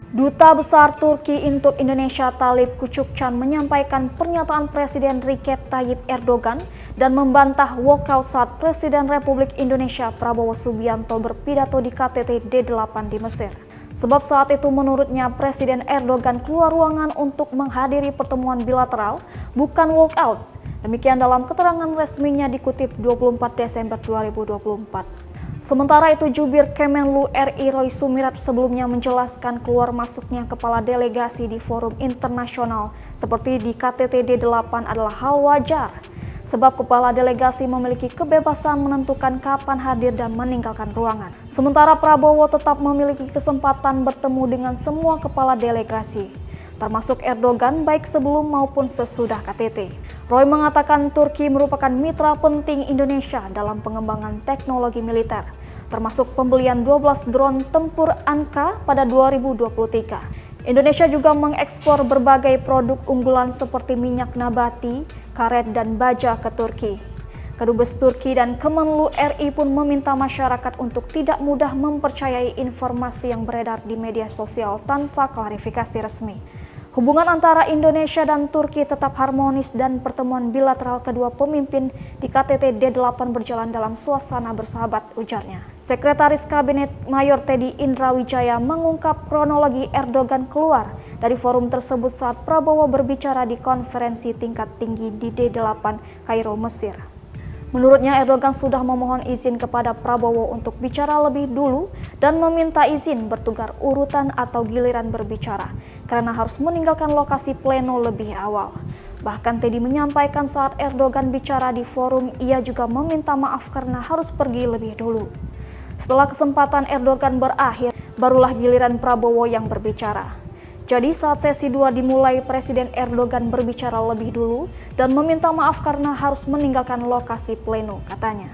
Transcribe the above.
Duta Besar Turki untuk Indonesia Talip Küçükcan menyampaikan pernyataan Presiden Recep Tayyip Erdogan dan membantah walkout saat Presiden Republik Indonesia Prabowo Subianto berpidato di KTT D8 di Mesir. Sebab saat itu menurutnya Presiden Erdogan keluar ruangan untuk menghadiri pertemuan bilateral, bukan walkout. Demikian dalam keterangan resminya dikutip 24 Desember 2024. Sementara itu, Jubir Kemenlu RI Roy Sumirat sebelumnya menjelaskan keluar masuknya kepala delegasi di forum internasional seperti di KTT D8 adalah hal wajar, sebab kepala delegasi memiliki kebebasan menentukan kapan hadir dan meninggalkan ruangan. Sementara Prabowo tetap memiliki kesempatan bertemu dengan semua kepala delegasi, termasuk Erdogan baik sebelum maupun sesudah KTT. Roy mengatakan Turki merupakan mitra penting Indonesia dalam pengembangan teknologi militer, termasuk pembelian 12 drone tempur Anka pada 2023. Indonesia juga mengekspor berbagai produk unggulan seperti minyak nabati, karet, dan baja ke Turki. Kedubes Turki dan Kemenlu RI pun meminta masyarakat untuk tidak mudah mempercayai informasi yang beredar di media sosial tanpa klarifikasi resmi. Hubungan antara Indonesia dan Turki tetap harmonis dan pertemuan bilateral kedua pemimpin di KTT D8 berjalan dalam suasana bersahabat, ujarnya. Sekretaris Kabinet Mayor Teddy Indrawijaya mengungkap kronologi Erdogan keluar dari forum tersebut saat Prabowo berbicara di konferensi tingkat tinggi di D8 Kairo, Mesir. Menurutnya Erdogan sudah memohon izin kepada Prabowo untuk bicara lebih dulu dan meminta izin bertukar urutan atau giliran berbicara karena harus meninggalkan lokasi pleno lebih awal. Bahkan Teddy menyampaikan saat Erdogan bicara di forum, ia juga meminta maaf karena harus pergi lebih dulu. Setelah kesempatan Erdogan berakhir, barulah giliran Prabowo yang berbicara. Jadi saat sesi 2 dimulai, Presiden Erdogan berbicara lebih dulu dan meminta maaf karena harus meninggalkan lokasi pleno, katanya.